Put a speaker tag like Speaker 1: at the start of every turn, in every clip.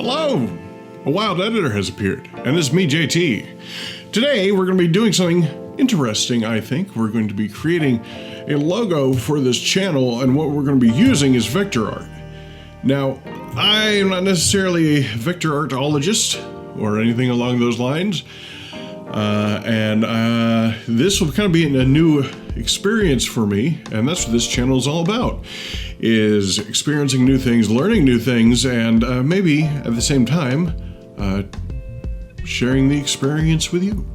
Speaker 1: Hello! A wild editor has appeared, and it's me, JT. Today, we're going to be doing something interesting, I think. We're going to be creating a logo for this channel, and what we're going to be using is vector art. Now, I am not necessarily a vector artologist or anything along those lines, this will kind of be a new experience for me, and that's what this channel is all about, is experiencing new things, learning new things, and maybe at the same time sharing the experience with you.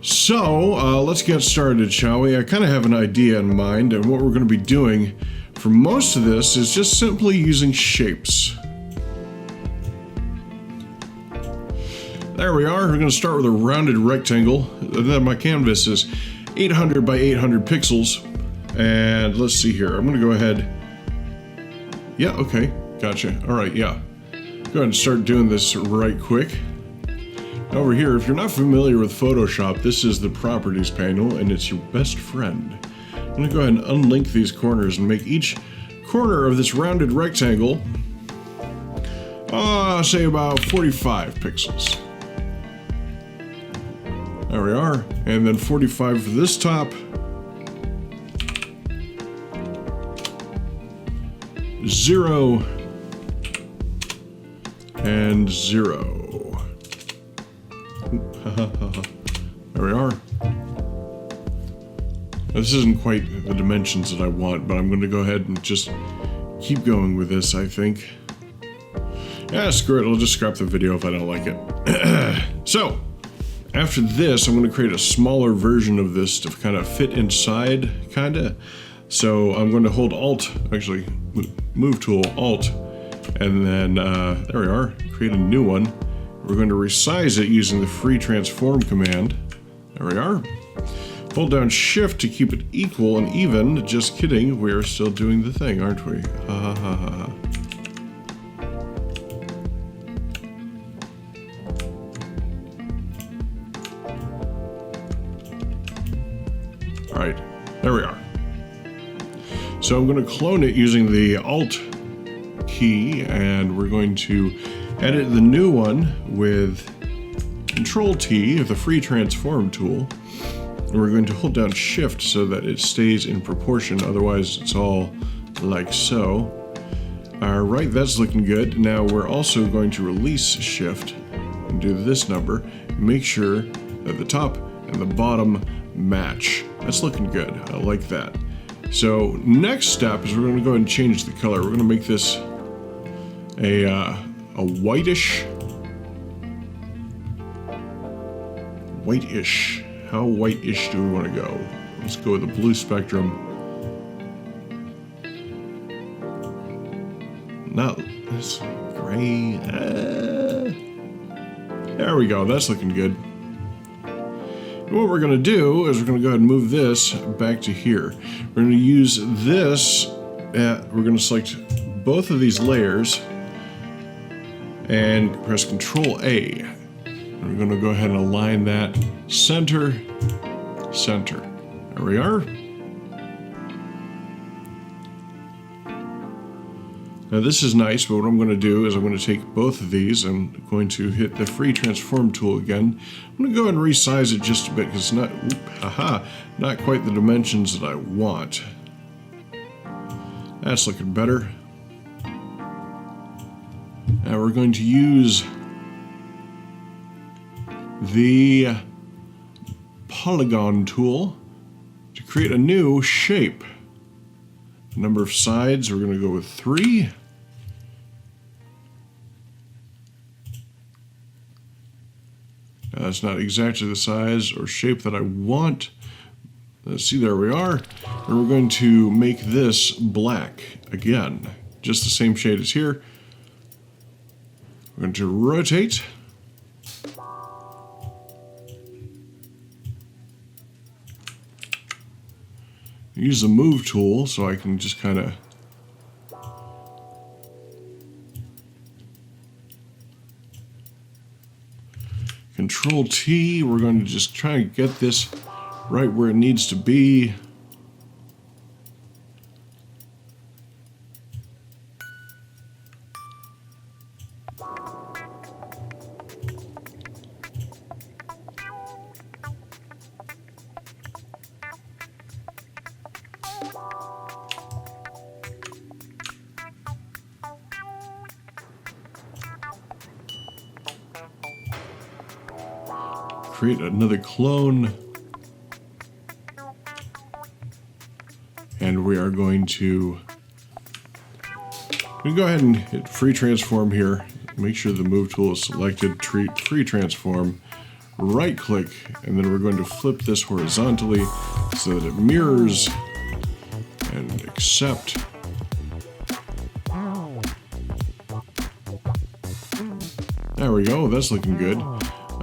Speaker 1: So let's get started, shall we? I kind of have an idea in mind, and what we're going to be doing for most of this is just simply using shapes. There we are. We're going to start with a rounded rectangle. Then my canvas is 800 by 800 pixels. And let's see here. I'm going to go ahead. Yeah, okay. Gotcha. All right, yeah. Go ahead and start doing this right quick. Over here, if you're not familiar with Photoshop, this is the properties panel, and it's your best friend. I'm going to go ahead and unlink these corners and make each corner of this rounded rectangle, say about 45 pixels. There we are. And then 45 for this top. 0 and 0. There we are. Now, this isn't quite the dimensions that I want, but I'm going to go ahead and just keep going with this, I think. Yeah, screw it. I'll just scrap the video if I don't like it. So, after this, I'm going to create a smaller version of this to kind of fit inside, So I'm going to hold Alt, actually, Move Tool, Alt, and then, there we are, create a new one. We're going to resize it using the free transform command. There we are. Hold down Shift to keep it equal and even. Just kidding, we are still doing the thing, aren't we? Ha ha ha ha. Alright, there we are. So I'm going to clone it using the Alt key, and we're going to edit the new one with Control T of the free transform tool. And we're going to hold down Shift so that it stays in proportion, otherwise it's all like so. Alright, that's looking good. Now we're also going to release Shift and do this number. Make sure that the top and the bottom match. That's looking good. I like that. So next step is we're going to go ahead and change the color. We're going to make this a whitish. Whitish. How whitish do we want to go? Let's go with the blue spectrum. No, it's gray. There we go. That's looking good. And what we're going to do is we're going to go ahead and move this back to here. We're going to use this, we're going to select both of these layers and press Control A. And we're going to go ahead and align that center, center. There we are. Now this is nice, but what I'm going to do is I'm going to take both of these. I'm going to hit the free transform tool again. I'm going to go ahead and resize it just a bit because it's not quite the dimensions that I want. That's looking better. Now we're going to use the polygon tool to create a new shape. Number of sides, we're going to go with 3. Now, that's not exactly the size or shape that I want. Let's see, there we are. And we're going to make this black again. Just the same shade as here. We're going to rotate. Use the move tool so I can just kind of Control T. We're going to just try and get this right where it needs to be. create another clone. And we are going to go ahead and hit free transform here. Make sure the move tool is selected, free transform, right click, and then we're going to flip this horizontally so that it mirrors, and accept. There we go, that's looking good.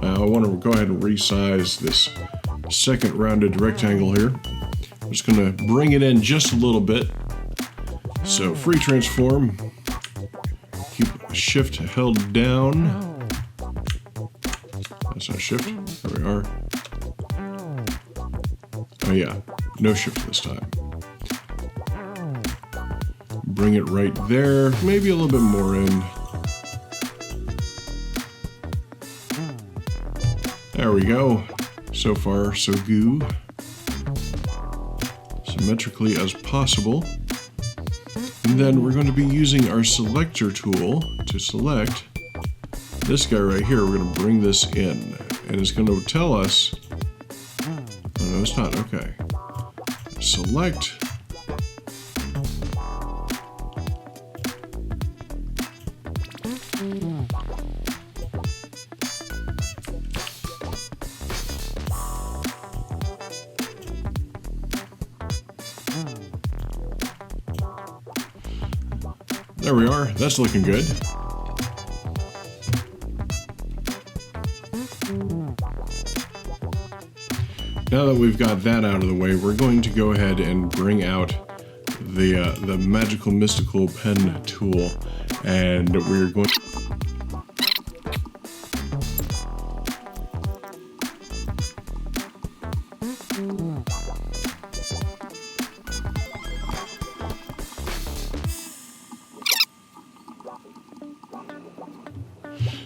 Speaker 1: I want to go ahead and resize this second rounded rectangle here. I'm just going to bring it in just a little bit. So free transform, keep shift held down. That's not shift, there we are. Oh yeah, no shift this time. Bring it right there, maybe a little bit more in. There we go. So far, so good. Symmetrically as possible. And then we're going to be using our selector tool to select this guy right here. We're going to bring this in, and it's going to tell us, oh no, it's not, okay. Select. There we are, that's looking good. Now that we've got that out of the way, we're going to go ahead and bring out the magical mystical pen tool, and we're going to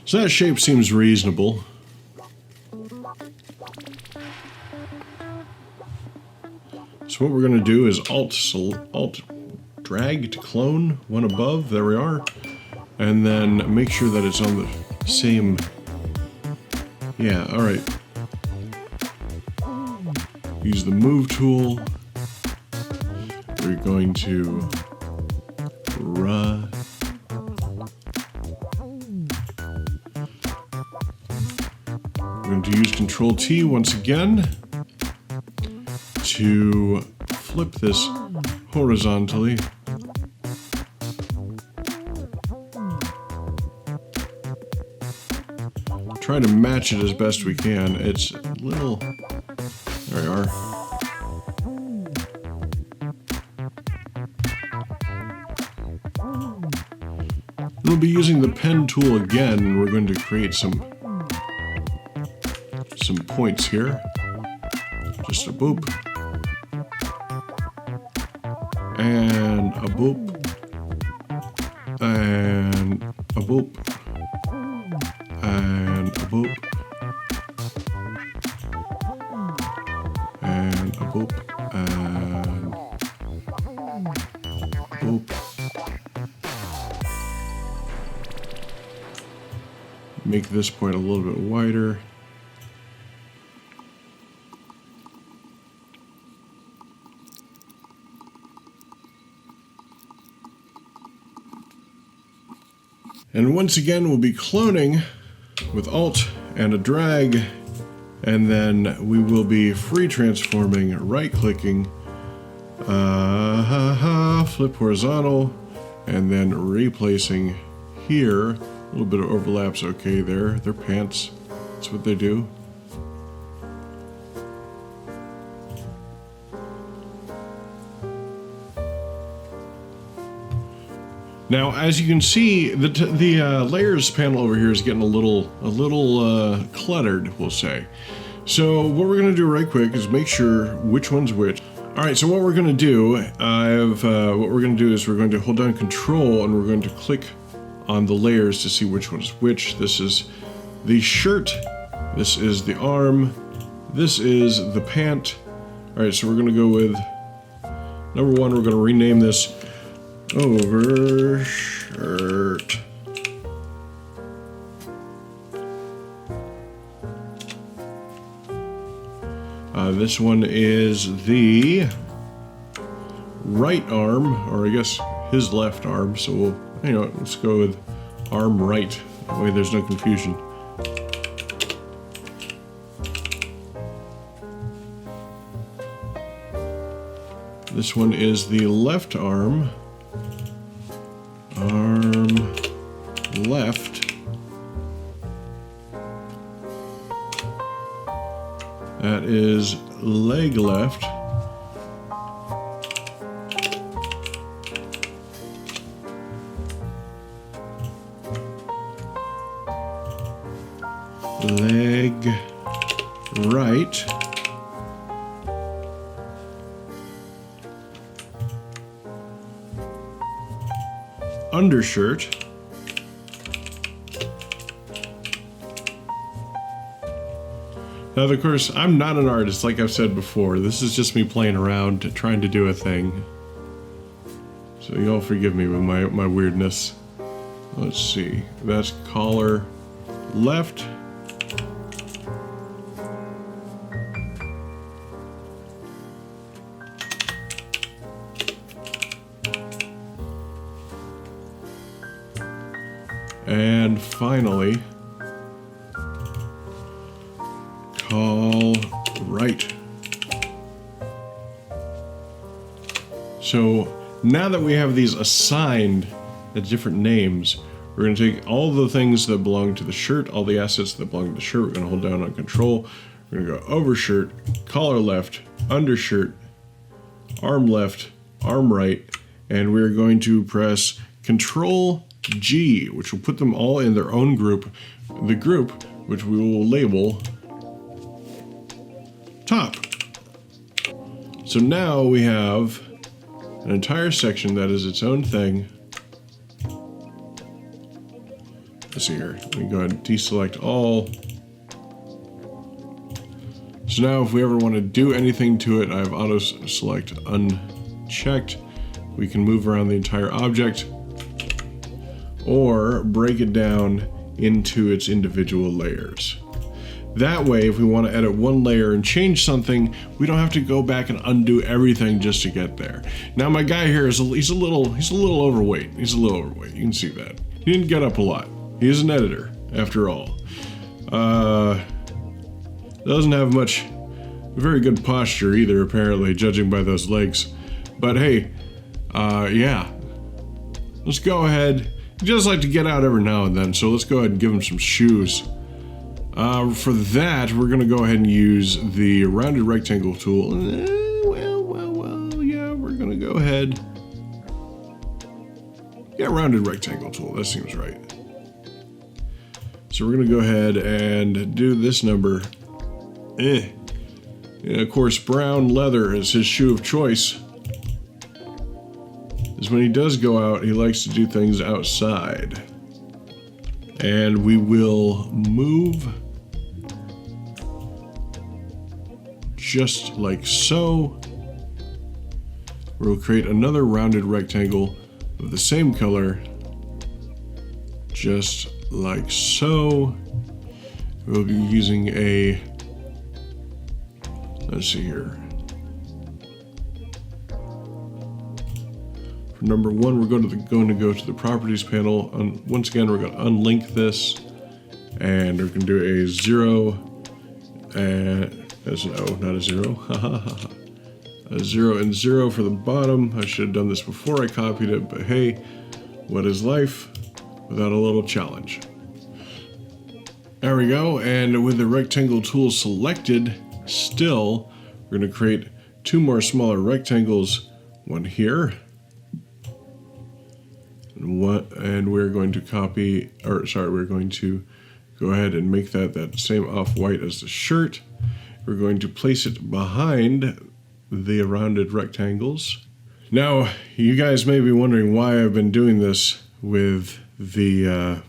Speaker 1: so that shape seems reasonable. So what we're going to do is Alt drag to clone one above. There we are. And then make sure that it's on the same. Yeah, all right. Use the move tool. We're going to We're going to use Control T once again to flip this horizontally. Try to match it as best we can. It's a little, there we are. We'll be using the pen tool again, and we're going to create some points here. Just a boop. And a boop. And a boop. And a boop. And a boop. And a boop. Make this point a little bit wider. And once again, we'll be cloning with Alt and a drag, and then we will be free transforming, right-clicking, flip horizontal, and then replacing here. A little bit of overlap's okay there. They're pants. That's what they do. Now, as you can see, the layers panel over here is getting a little cluttered, we'll say. So what we're going to do right quick is make sure which one's which. All right, so what we're going to do, what we're going to do is we're going to hold down Control and we're going to click on the layers to see which one's which. This is the shirt. This is the arm. This is the pant. All right, so we're going to go with number one. We're going to rename this Overshirt. This one is the right arm, or I guess his left arm. So we'll, let's go with arm right. That way there's no confusion. This one is the left arm. Arm left. That is leg left. Leg right. Undershirt. Now, of course, I'm not an artist, like I've said before. This is just me playing around, trying to do a thing. So y'all forgive me with my weirdness. Let's see. That's collar left. And finally, call right. So now that we have these assigned at different names, we're going to take all the things that belong to the shirt, all the assets that belong to the shirt. We're going to hold down on control. We're going to go overshirt, collar left, undershirt, arm left, arm right, and we're going to press Control G, which will put them all in their own group. The group, which we will label top. So now we have an entire section that is its own thing. Let's see here. We go ahead and deselect all. So now if we ever want to do anything to it, I have auto select unchecked. We can move around the entire object or break it down into its individual layers. That way, if we want to edit one layer and change something, we don't have to go back and undo everything just to get there. Now my guy here is he's a little overweight. He's a little overweight. You can see that. He didn't get up a lot. He is an editor, after all. Doesn't have very good posture either, apparently, judging by those legs. But hey, yeah. Let's go ahead. He does like to get out every now and then, so let's go ahead and give him some shoes. For that, we're going to go ahead and use the rounded rectangle tool. Well, yeah, we're going to go ahead. Yeah, rounded rectangle tool, that seems right. So we're going to go ahead and do this number. And of course, brown leather is his shoe of choice. Is when he does go out, he likes to do things outside. And we will move just like so. We'll create another rounded rectangle of the same color, just like so. We'll be using a, let's see here. For number one, we're going to go to the properties panel. Once again, we're going to unlink this, and we're going to do a 0, and that's an O, not a 0. A 0 and 0 for the bottom. I should have done this before I copied it, but hey, what is life without a little challenge? There we go, and with the rectangle tool selected, still, we're going to create two more smaller rectangles, one here, and we're going to we're going to go ahead and make that same off-white as the shirt. We're going to place it behind the rounded rectangles. Now, you guys may be wondering why I've been doing this with the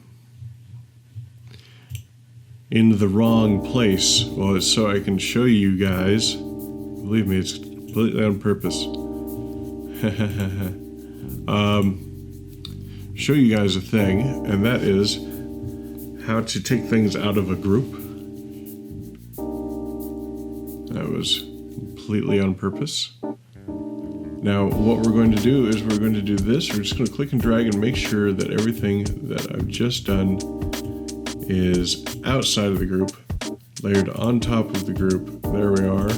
Speaker 1: in the wrong place. Well, it's so I can show you guys. Believe me, it's completely on purpose. Show you guys a thing, and that is how to take things out of a group. That That was completely on purpose. Now what we're going to do is we're going to do this. We're just going to click and drag and make sure that everything that I've just done is outside of the group, layered on top of the group. There we are.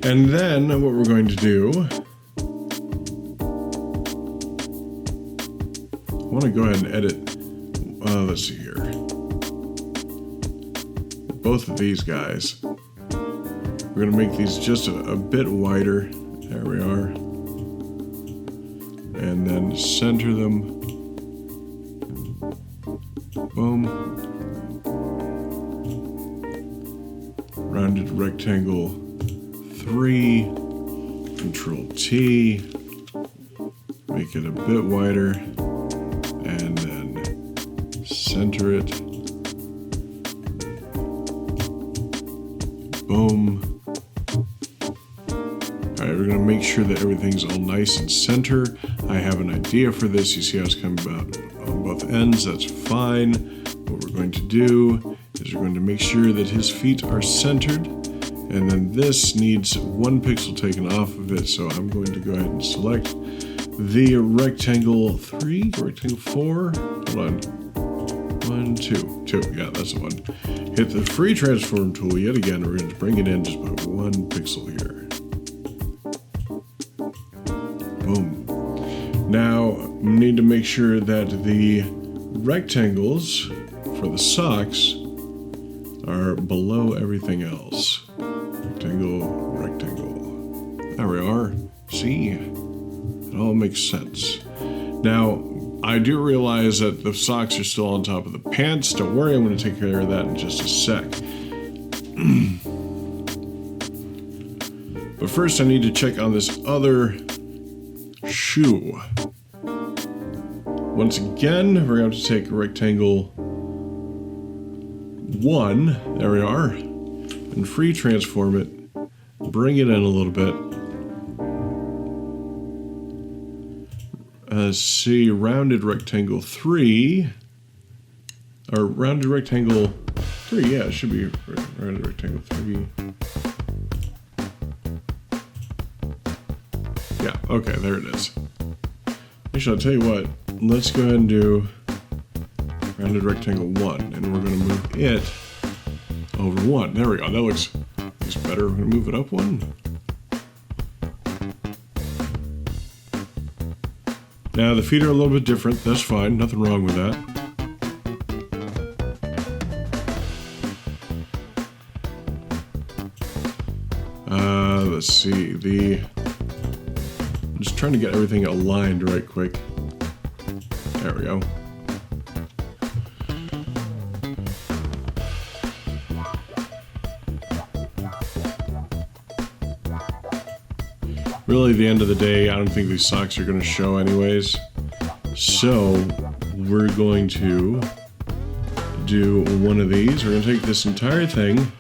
Speaker 1: And then what we're going to do, I want to go ahead and edit, let's see here, both of these guys. We're going to make these just a bit wider. There we are. And then center them. Boom. Rounded rectangle 3, Control T, make it a bit wider, and then center it. Boom. Alright, we're going to make sure that everything's all nice and center. I have an idea for this. You see how it's coming about on both ends. That's fine. What we're going to do is we're going to make sure that his feet are centered. And then this needs 1 pixel taken off of it, so I'm going to go ahead and select the rectangle 3, rectangle 4, hold on, 1, 2, 2, yeah, that's the one. Hit the free transform tool yet again, we're going to bring it in just by 1 pixel here. Boom. Now, we need to make sure that the rectangles for the socks are below everything else. Rectangle, rectangle. There we are. See? It all makes sense. Now, I do realize that the socks are still on top of the pants. Don't worry, I'm going to take care of that in just a sec. But first, I need to check on this other shoe. Once again, we're going to take rectangle 1. There we are. And free transform it, bring it in a little bit. See, rounded rectangle 3, or rounded rectangle 3, yeah, it should be rounded rectangle 3. Yeah, okay, there it is. Actually, I'll tell you what, let's go ahead and do rounded rectangle 1, and we're going to move it over 1. There we go. That looks better. We're going to move it up 1. Now the feet are a little bit different. That's fine. Nothing wrong with that. Let's see. I'm just trying to get everything aligned right quick. There we go. Really, at the end of the day, I don't think these socks are going to show anyways. So, we're going to do one of these. We're going to take this entire thing.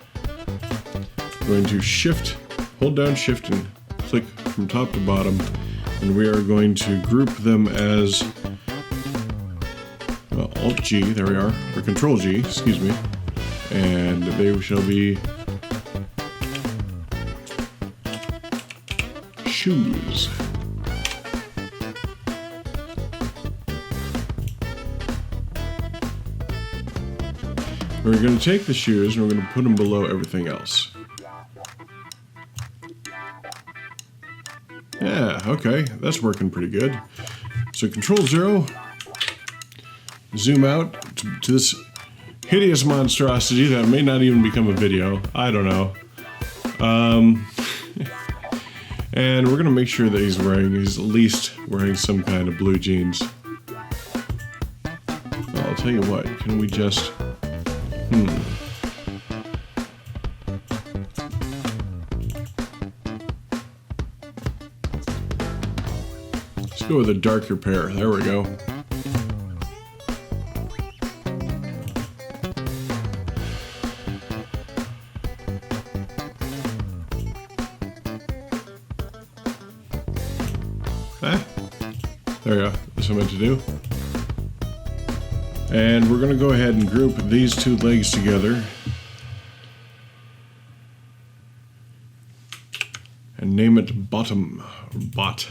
Speaker 1: We're going to hold down shift and click from top to bottom. And we are going to group them as, well, Alt-G, there we are, or Control-G, excuse me. And they shall be shoes. We're going to take the shoes and we're going to put them below everything else. Yeah, okay, that's working pretty good. So Control 0, zoom out to this hideous monstrosity that may not even become a video. I don't know. And we're gonna make sure that he's at least wearing some kind of blue jeans. Well, I'll tell you what, can we just, Let's go with a darker pair, there we go. Ah, there we go. That's what I meant to do. And we're going to go ahead and group these two legs together. And name it bottom, or bot.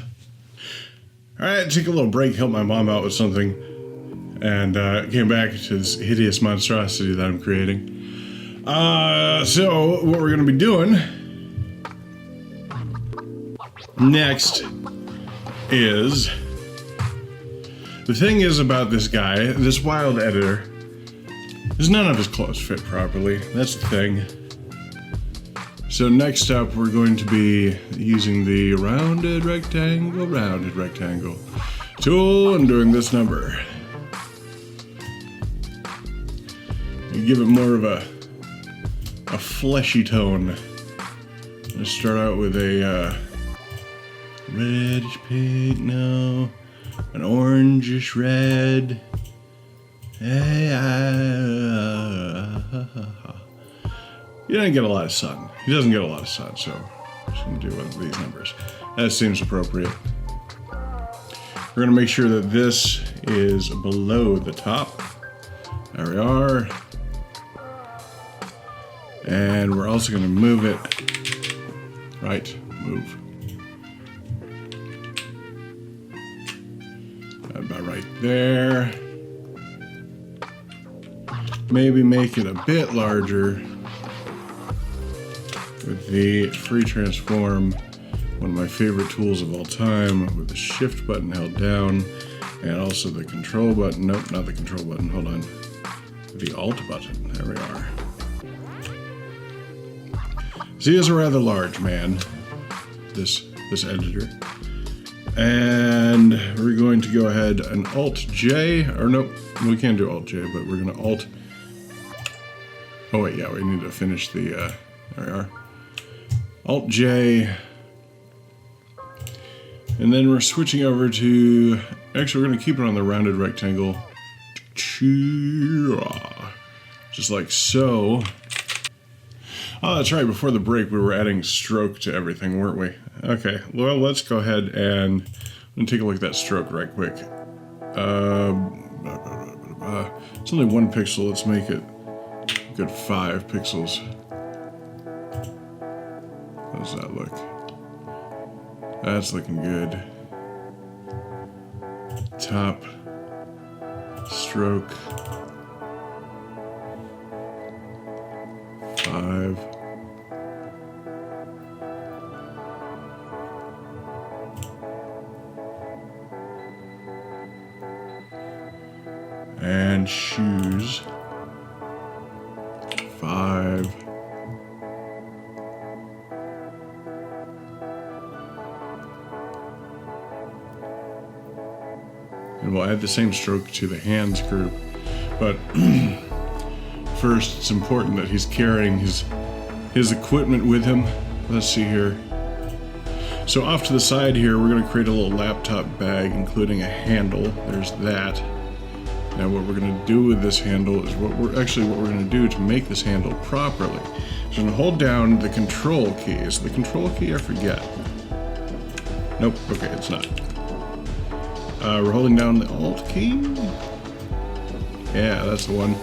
Speaker 1: Alright, take a little break, help my mom out with something. And came back to this hideous monstrosity that I'm creating. So, what we're going to be doing next is... The thing is about this guy, this wild editor, is none of his clothes fit properly. That's the thing. So next up, we're going to be using the rounded rectangle tool and doing this number. You give it more of a fleshy tone. Let's start out with a reddish pink, no, an orangish red. He doesn't get a lot of sun. He doesn't get a lot of sun, so I'm just gonna do one of these numbers. That seems appropriate. We're gonna make sure that this is below the top. There we are. And we're also gonna move it. Right, move. About right there. Maybe make it a bit larger. With the free transform, one of my favorite tools of all time, with the shift button held down, and also the control button. Nope, not the control button, hold on. The alt button, there we are. So he is a rather large man, this editor. And we're going to go ahead and alt J, or nope, we can't do alt J, but we're gonna alt. Oh wait, yeah, we need to finish the, there we are. Alt J, and then we're switching over to, actually we're going to keep it on the rounded rectangle, just like so. Oh, that's right, before the break we were adding stroke to everything, weren't we? Okay, well let's go ahead and take a look at that stroke right quick. It's only 1 pixel, let's make it a good 5 pixels. How does that look? That's looking good. Top, stroke, 5. And shoes, 5. And we'll add the same stroke to the hands group. But first, it's important that he's carrying his equipment with him. Let's see here. So off to the side here, we're going to create a little laptop bag, including a handle. There's that. Now what we're going to do with this handle is what we're going to do to make this handle properly. So we're going to hold down the control key. Is the control key? I forget. Nope. Okay, it's not. We're holding down the Alt key. Yeah, that's the one.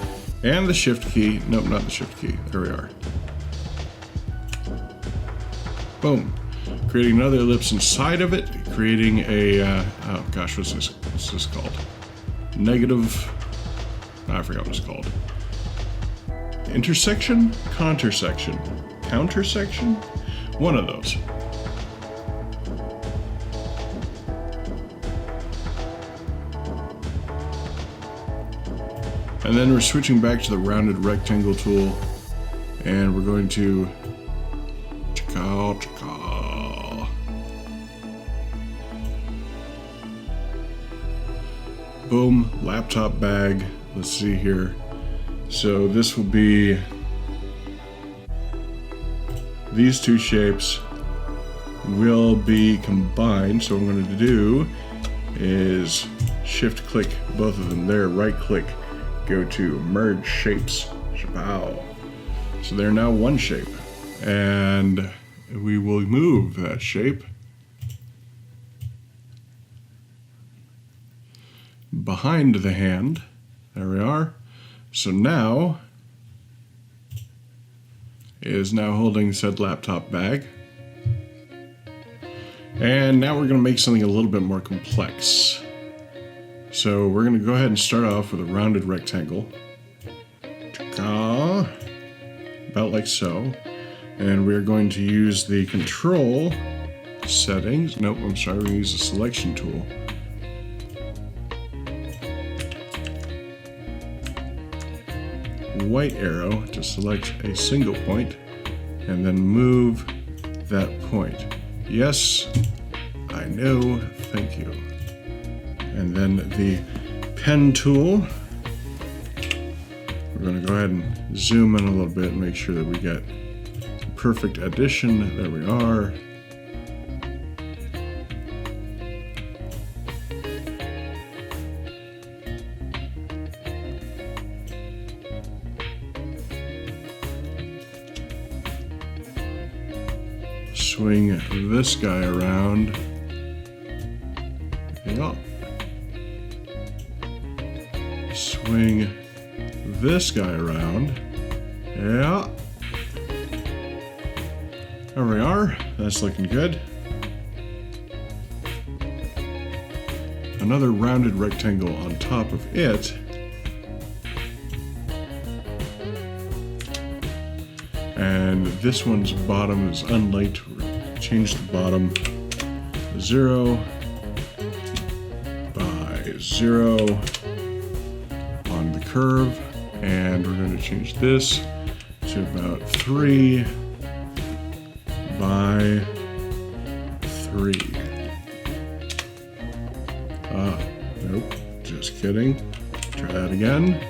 Speaker 1: And the Shift key. Nope, not the Shift key. There we are. Boom. Creating another ellipse inside of it. Creating a, oh gosh, what's this called? Negative, I forgot what it's called. Intersection? Contersection? Countersection? One of those. And then we're switching back to the rounded rectangle tool, and we're going to boom, laptop bag. Let's see here. So this will be, these two shapes will be combined. So what I'm going to do is shift click both of them there, right click, go to merge shapes. Shapow. So they're now one shape, and we will move that shape behind the hand. There we are. So now it is now holding said laptop bag. And now we're going to make something a little bit more complex. So we're going to go ahead and start off with a rounded rectangle. About like so. And we're going to use the control settings. Nope, I'm sorry, we're going to use the selection tool. White arrow to select a single point and then move that point. Yes, I know, thank you. And then the pen tool. We're going to go ahead and zoom in a little bit and make sure that we get perfect addition. There we are. Swing this guy around. Yeah. Swing this guy around. Yeah. There we are. That's looking good. Another rounded rectangle on top of it. And this one's bottom is unlinked. Change the bottom 0 by 0 on the curve. And we're going to change this to about 3 by 3. Nope, just kidding. Try that again.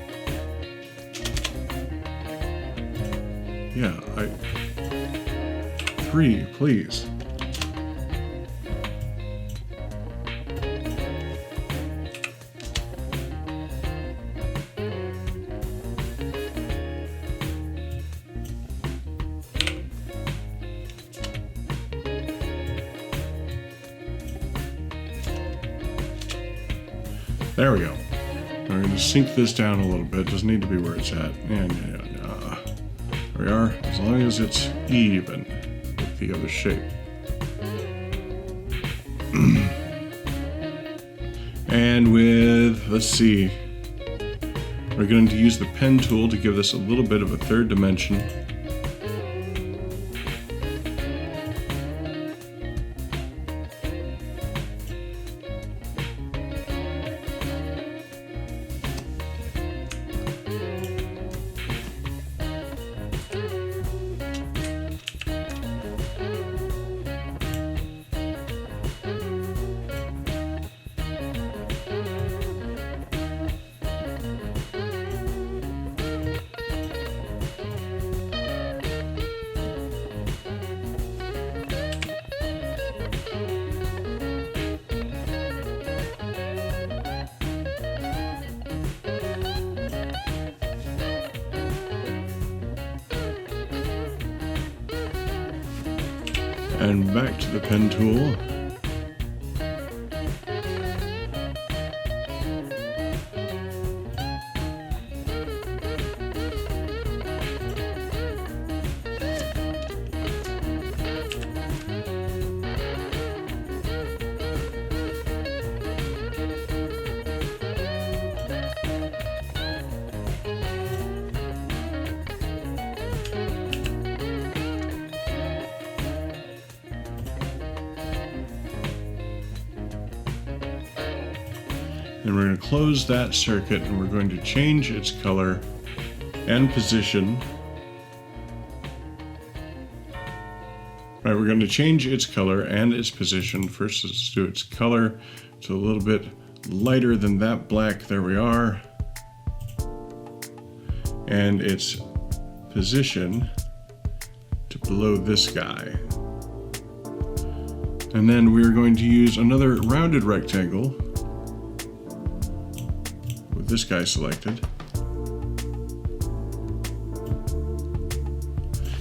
Speaker 1: Yeah, 3, please. There we go. We're going to sink this down a little bit. Doesn't need to be where it's at. And there we are. As long as it's even with the other shape. And with, let's see, we're going to use the pen tool to give this a little bit of a third dimension. And back to the pen tool. And we're going to close that circuit and we're going to change its color and position. Right, we're going to change its color and its position. First, let's do its color to a little bit lighter than that black. There we are. And its position to below this guy. And then we're going to use another rounded rectangle with this guy selected.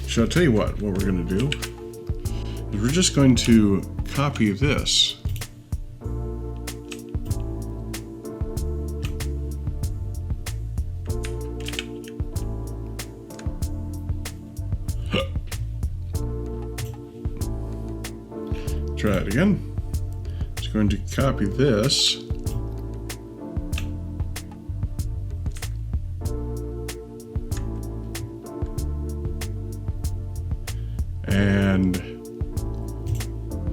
Speaker 1: So I'll tell you what we're going to do is we're just going to copy this Try it again. Just going to copy this. And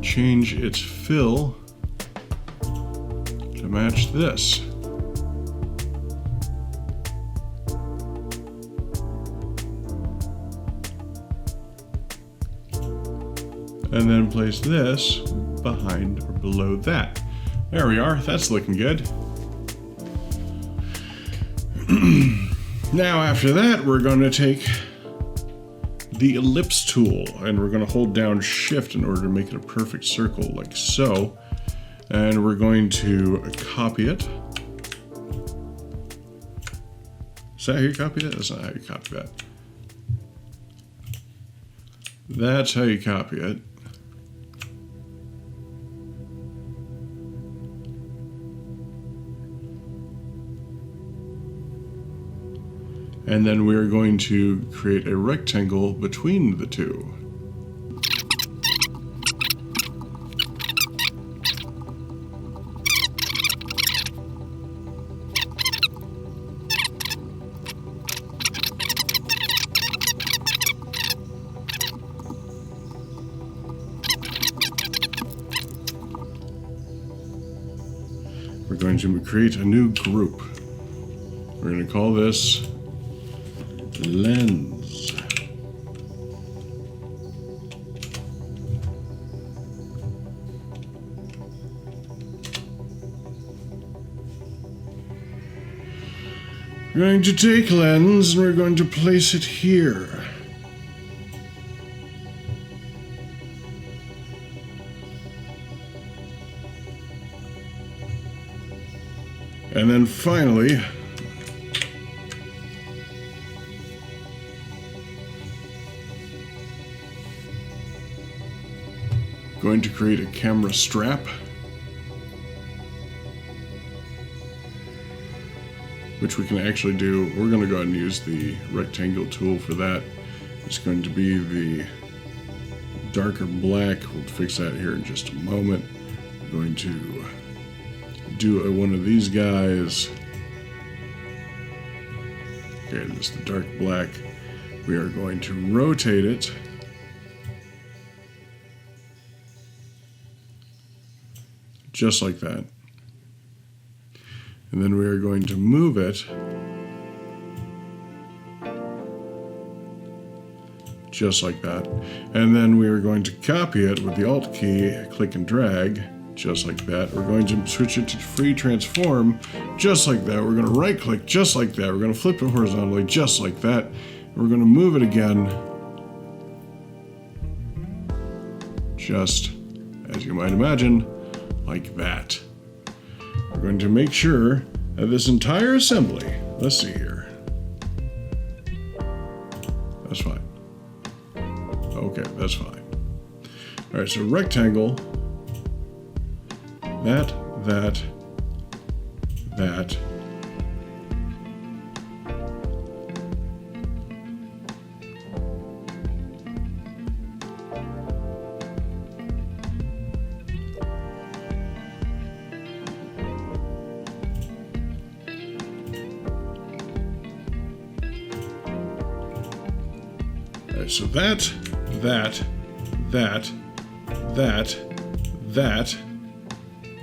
Speaker 1: change its fill to match this. And then place this behind or below that. There we are, that's looking good. Now after that, we're going to take the ellipse tool and we're going to hold down shift in order to make it a perfect circle like so. And we're going to copy it. Is that how you copy that? That's not how you copy that. That's how you copy it. And then we're going to create a rectangle between the two. We're going to create a new group. We're going to call this lens. We're going to take lens and we're going to place it here. And then finally, going to create a camera strap. Which we can actually do. We're going to go ahead and use the rectangle tool for that. It's going to be the darker black. We'll fix that here in just a moment. We're going to do one of these guys. Okay, this is the dark black. We are going to rotate it. Just like that. And then we are going to move it just like that. And then we are going to copy it with the Alt key, click and drag, just like that. We're going to switch it to free transform, just like that. We're going to right click, just like that. We're going to flip it horizontally, just like that. We're going to move it again, just as you might imagine, like that. We're going to make sure that this entire assembly, let's see here. That's fine. Okay, that's fine. All right, so rectangle, that. So that,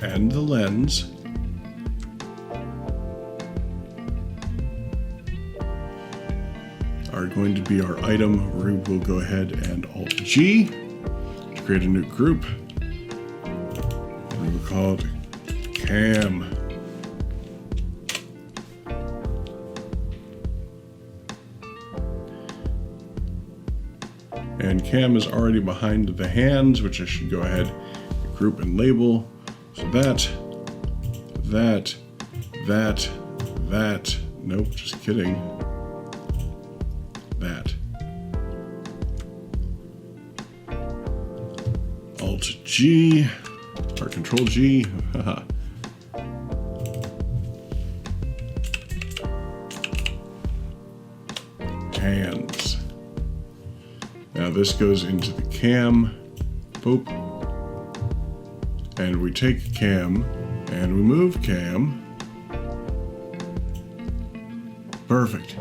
Speaker 1: and the lens. Are going to be our item. We will go ahead and Alt G to create a new group. We will call it Cam. And Cam is already behind the hands, which I should go ahead and group and label. So that. Nope, just kidding. That. Alt G, or Control G. Hands. Now this goes into the cam. Boop. and we take cam and we move cam. Perfect.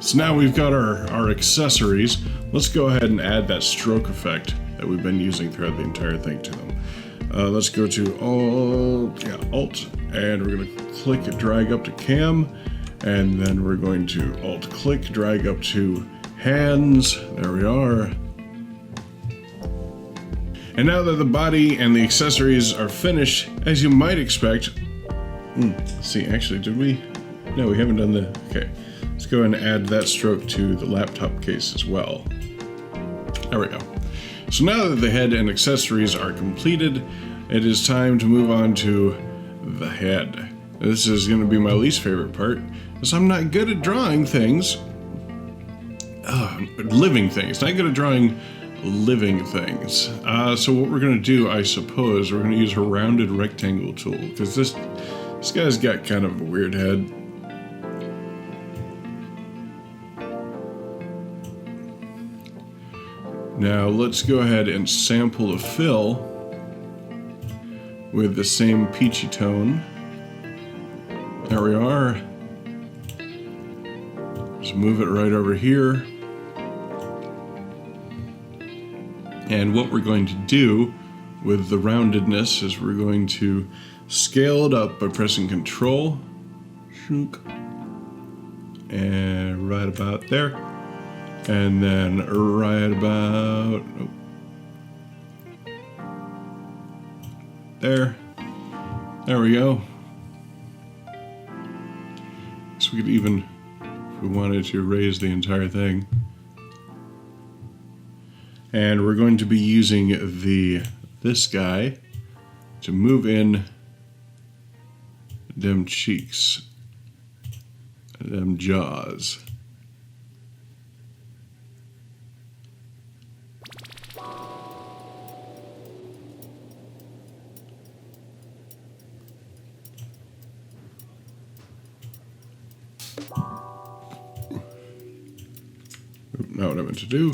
Speaker 1: So now we've got our accessories. Let's go ahead and add that stroke effect that we've been using throughout the entire thing to them. Let's go to Alt, and we're going to click and drag up to cam, and then we're going to Alt click, drag up to hands. There we are. And now that the body and the accessories are finished, as you might expect, let's see, actually, did we? No, we haven't done the, okay. Let's go and add that stroke to the laptop case as well. There we go. So now that the head and accessories are completed, it is time to move on to the head. This is going to be my least favorite part, because I'm not good at drawing things. Living things. Not good at drawing living things. So what we're going to do, I suppose, we're going to use a rounded rectangle tool, because this guy's got kind of a weird head. Now let's go ahead and sample a fill with the same peachy tone. There we are. Just move it right over here. And what we're going to do with the roundedness is we're going to scale it up by pressing Control, and right about there. And then right about there. There we go. So we could even, if we wanted to, raise the entire thing. And we're going to be using this guy to move in them cheeks, them jaws. Not what I meant to do.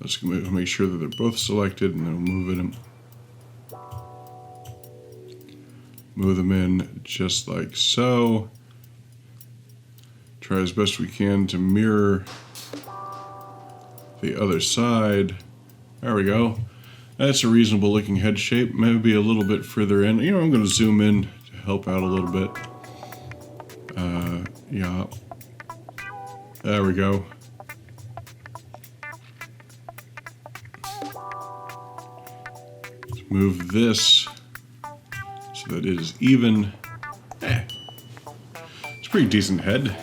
Speaker 1: Let's make sure that they're both selected, and then we'll move them in just like so. Try as best we can to mirror the other side. There we go. That's a reasonable looking head shape. Maybe a little bit further in. You know, I'm going to zoom in to help out a little bit. Yeah. There we go. Move this so that it is even. It's a pretty decent head.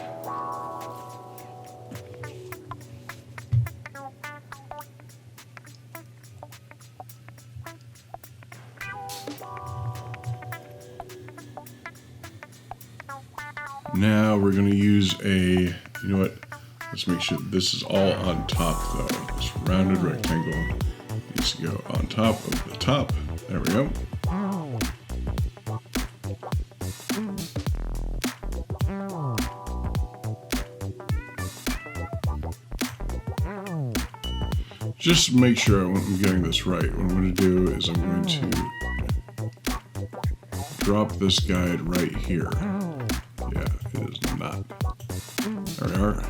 Speaker 1: Now we're going to use you know what? Let's make sure this is all on top though. This rounded rectangle needs to go on top of the top. There we go. Just make sure I'm getting this right. What I'm going to do is I'm going to drop this guide right here. Yeah, it is not. There we are.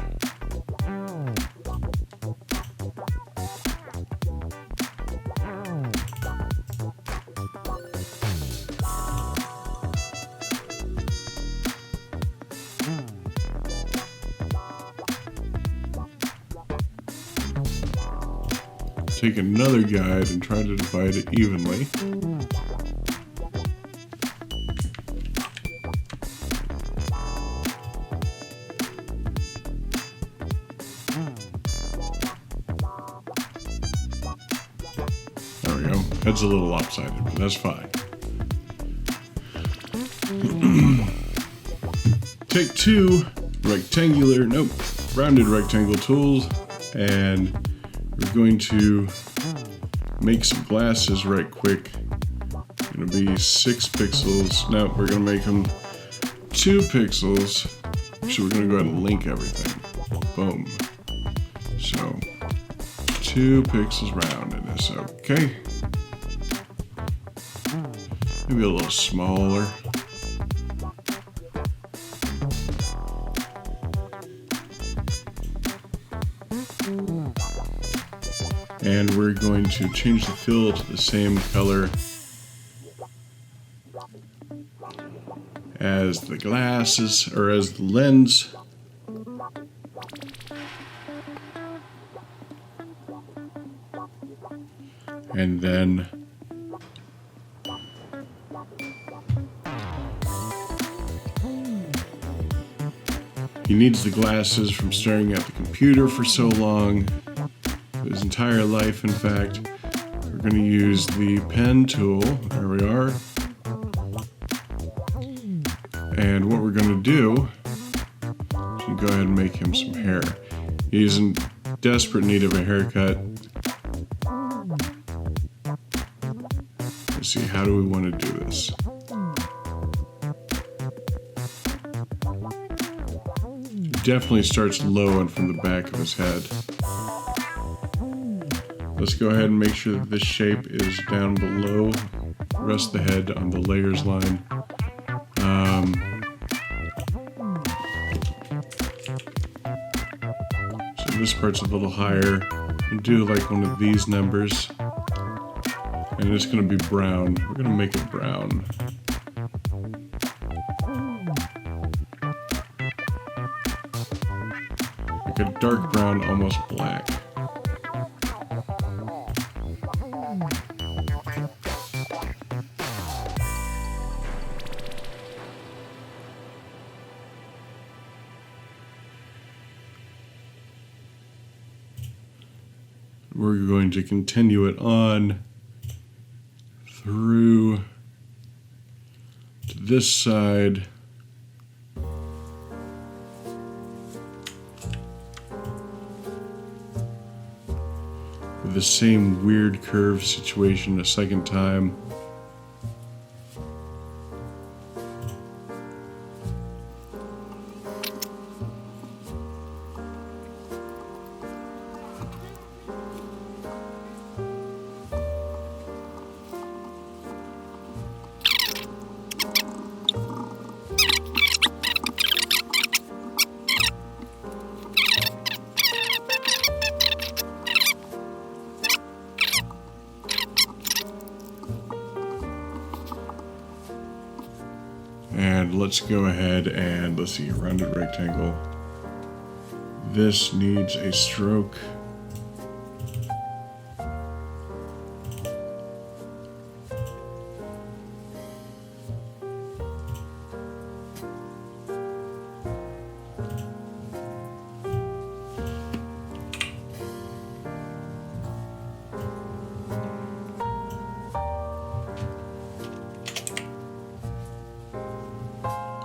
Speaker 1: Take another guide and try to divide it evenly. There we go. Head's a little lopsided, but that's fine. Take two rounded rectangle tools, and we're going to make some glasses right quick. Going to be 6 pixels. No, we're going to make them 2 pixels. So we're going to go ahead and link everything. Boom. So 2 pixels roundedness. Okay. Maybe a little smaller. And we're going to change the fill to the same color as the glasses, or as the lens. And then he needs the glasses from staring at the computer for so long, his entire life in fact. We're going to use the pen tool, there we are. And what we're going to do is go ahead and make him some hair. He's in desperate need of a haircut. Let's see, how do we want to do this? Definitely starts low and from the back of his head. Let's go ahead and make sure that this shape is down below the rest of the head on the layers line. So this part's a little higher. And do like one of these numbers. And it's going to be brown. We're going to make it brown. Like a dark brown, almost black. We're going to continue it on through to this side. With the same weird curve situation a second time. And let's go ahead and let's see, rounded rectangle. This needs a stroke.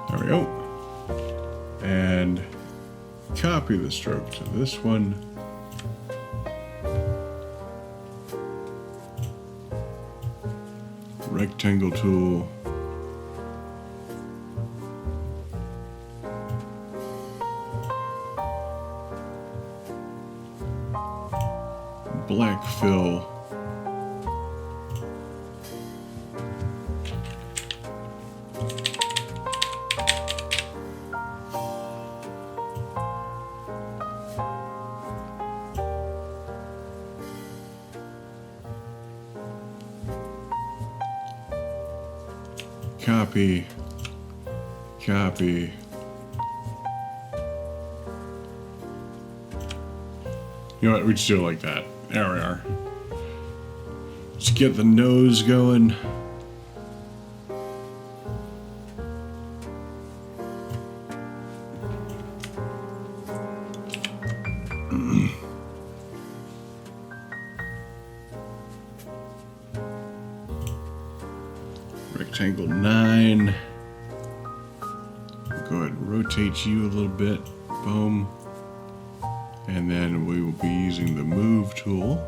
Speaker 1: There we go. And copy the stroke to this one. Rectangle tool. Black fill. Copy, copy. You know what, we just do it like that. There we are. Let's get the nose going. Rectangle 9. Go ahead and rotate you a little bit. Boom. And then we will be using the move tool.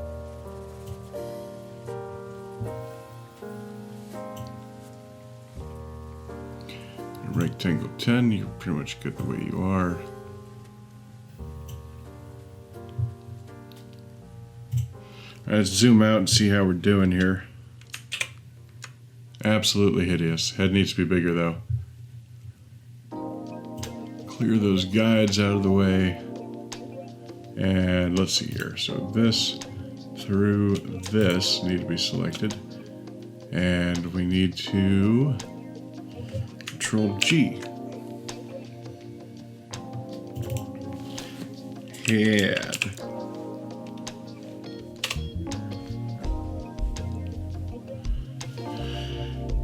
Speaker 1: Rectangle 10, you're pretty much good the way you are. Let's zoom out and see how we're doing here. Absolutely hideous. Head needs to be bigger though. Clear those guides out of the way. And let's see here. So this through this need to be selected. And we need to Control G. Head.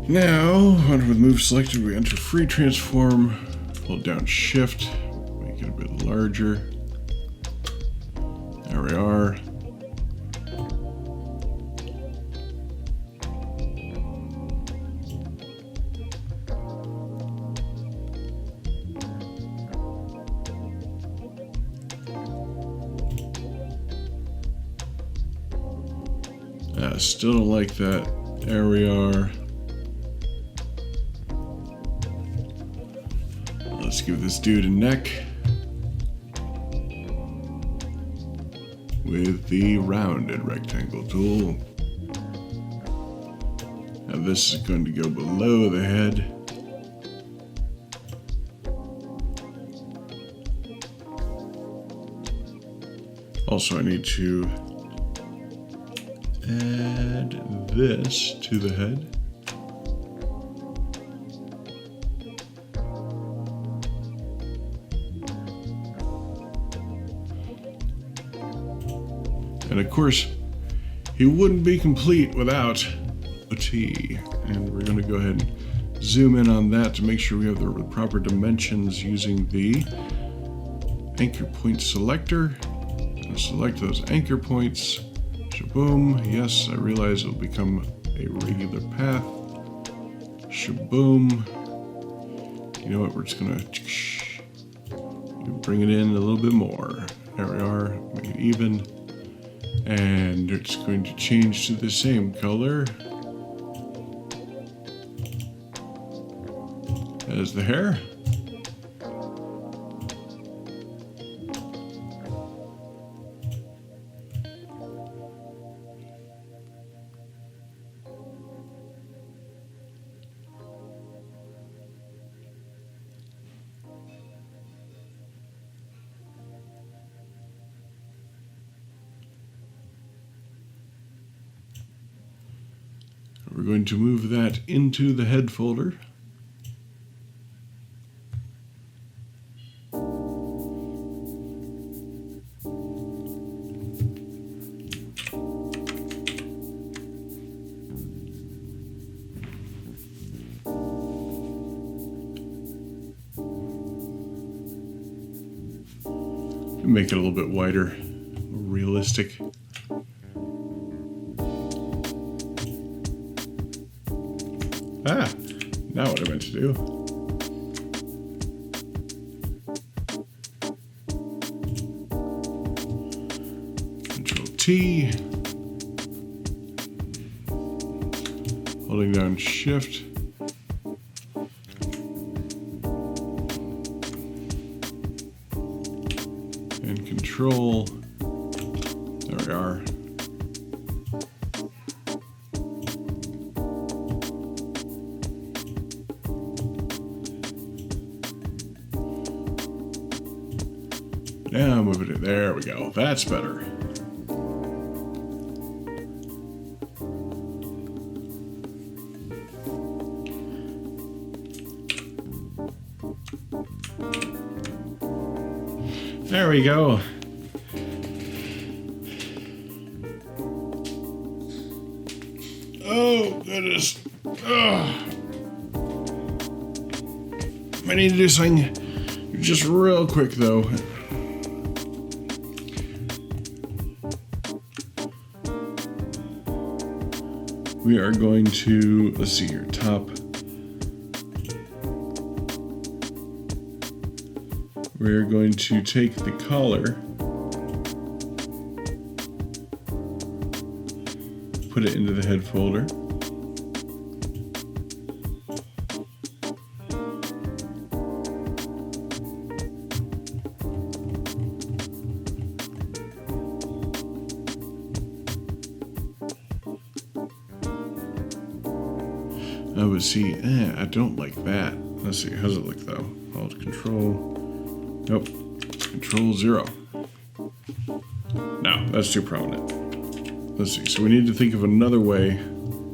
Speaker 1: Now, with move selected, we enter free transform, hold down shift, make it a bit larger. There we are. Still don't like that. There we are. Let's give this dude a neck with the rounded rectangle tool. Now this is going to go below the head. Also, I need to add this to the head. And of course, he wouldn't be complete without a T. And we're going to go ahead and zoom in on that to make sure we have the proper dimensions using the anchor point selector. And select those anchor points. Shaboom. Yes, I realize it'll become a regular path. Shaboom. You know what? We're just going to bring it in a little bit more. There we are. Make it even. And it's going to change to the same color as the hair. We're going to move that into the head folder. Make it a little bit wider, realistic. Ah, now what I meant to do. Control T. Holding down Shift. And Control. There we are. Now moving it. There we go. That's better. There we go. Oh, goodness. Ugh. I need to do something just real quick, though. We are going to, let's see here, top. We're going to take the collar, put it into the head folder. Oh, but see, I don't like that. Let's see, how's it look though? Alt Control. Nope. Control 0. No, that's too prominent. Let's see. So we need to think of another way.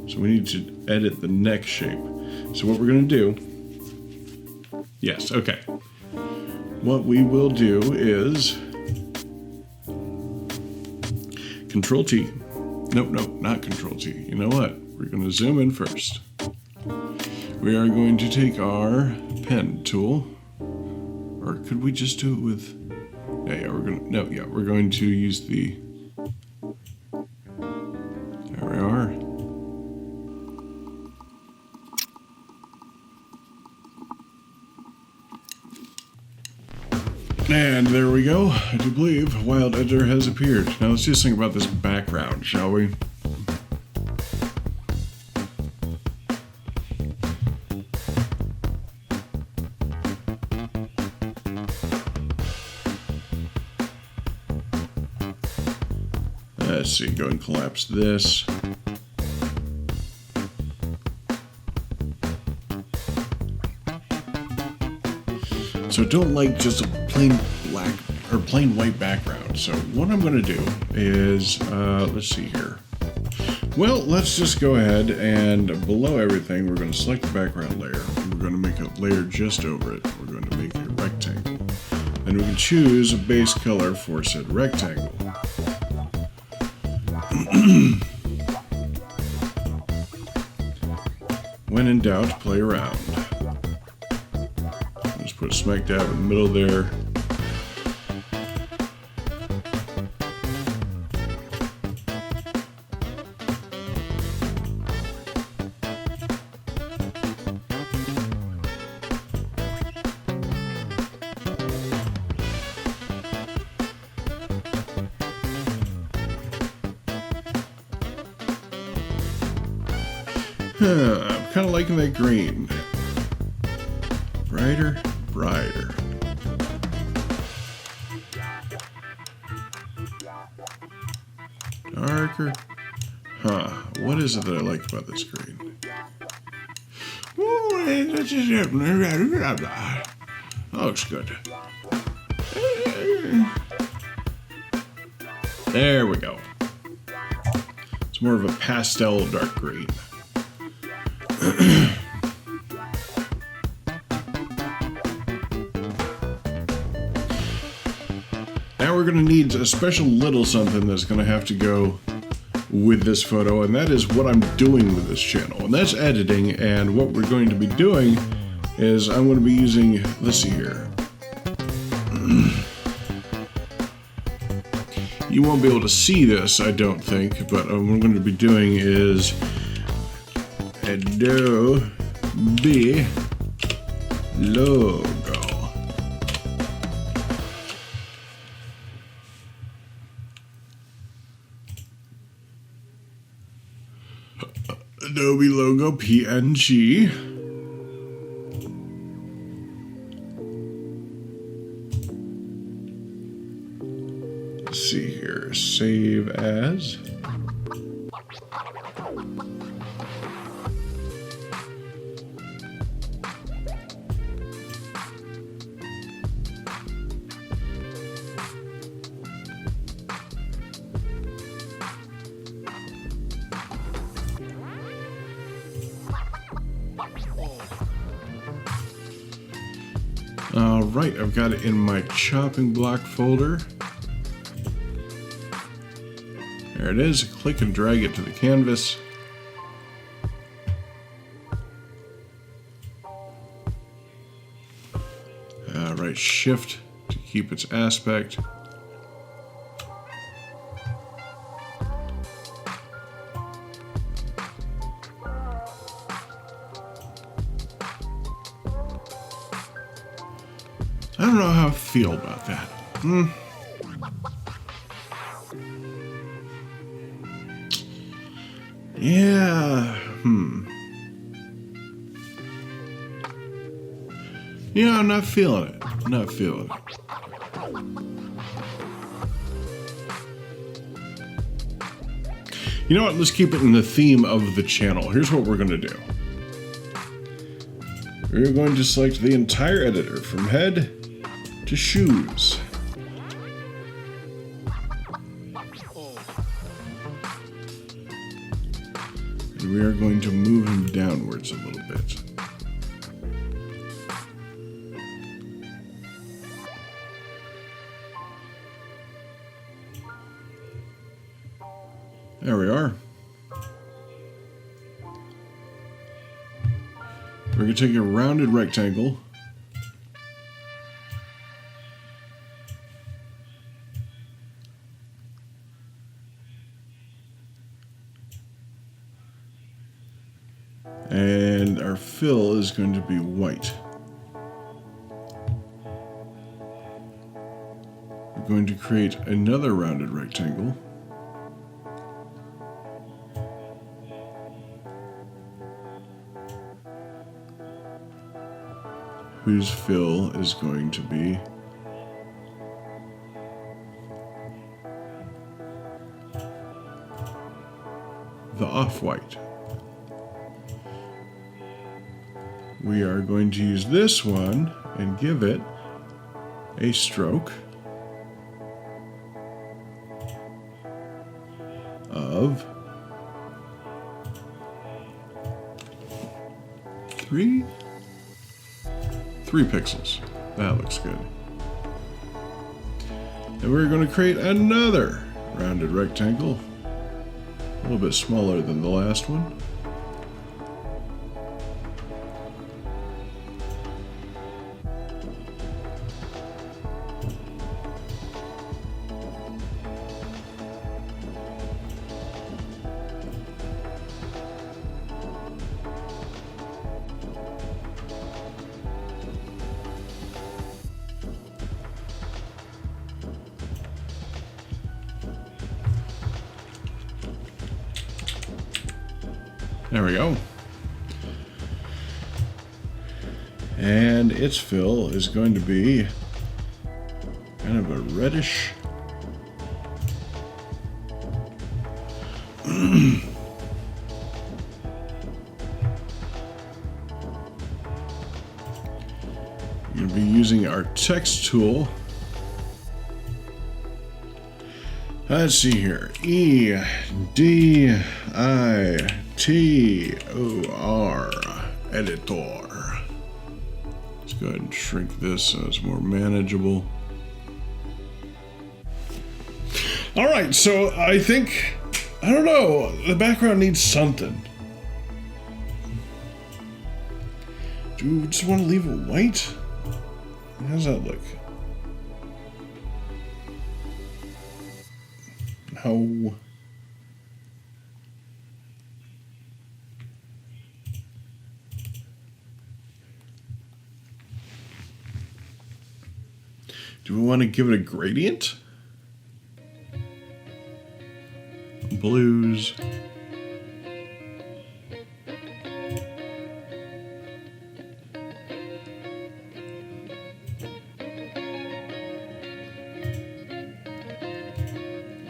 Speaker 1: So we need to edit the neck shape. So what we're going to do... Yes, okay. What we will do is... Control T. Nope, not Control T. You know what? We're going to zoom in first. We are going to take our pen tool. Or could we just do it with... we're going to use the... There we are. And there we go. I do believe Wild Editor has appeared. Now let's just think about this background, shall we? Let's see, go and collapse this. So I don't like just a plain black or plain white background. So what I'm going to do is, let's see here. Well, let's just go ahead and below everything, we're going to select the background layer. We're going to make a layer just over it. We're going to make a rectangle. And we can choose a base color for said rectangle. When in doubt, play around. Just put it smack dab in the middle there. I'm kind of liking that green. Brighter, brighter. Darker. Huh. What is it that I like about this green? That looks good. There we go. It's more of a pastel dark green. Now we're going to need a special little something that's going to have to go with this photo, and that is what I'm doing with this channel, and that's editing. And what we're going to be doing is I'm going to be using, let's see here. You won't be able to see this, I don't think, but what I'm going to be doing is Adobe logo. Adobe logo PNG. Let's see here. Save as. Alright, I've got it in my chopping block folder. There it is. Click and drag it to the canvas. Right shift to keep its aspect. I don't know how I feel about that. Yeah. Yeah, I'm not feeling it. I'm not feeling it. You know what? Let's keep it in the theme of the channel. Here's what we're going to do. we're going to select the entire editor from head to shoes. And we are going to move him downwards a little bit. There we are. We're going to take a rounded rectangle. And our fill is going to be white. We're going to create another rounded rectangle. Whose fill is going to be the off-white. We are going to use this one and give it a stroke of 3 pixels. That looks good. And we're going to create another rounded rectangle, a little bit smaller than the last one. There we go. And its fill is going to be kind of a reddish. We're going to be using our text tool. Let's see here. EDITOR editor. Let's go ahead and shrink this so it's more manageable. All right, so I think, I don't know, the background needs something. Do we just want to leave it white? How's that look? No. Do we want to give it a gradient? Blues.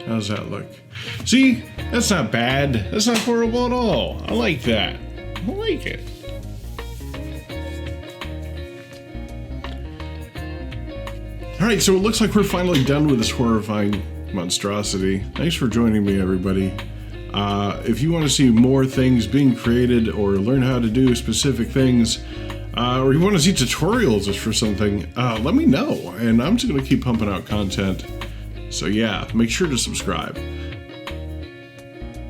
Speaker 1: How's that look? See, that's not bad. That's not horrible at all. I like that. I like it. All right, so it looks like we're finally done with this horrifying monstrosity. Thanks for joining me, everybody. If you want to see more things being created or learn how to do specific things, or you want to see tutorials for something, let me know. And I'm just going to keep pumping out content. So yeah, make sure to subscribe.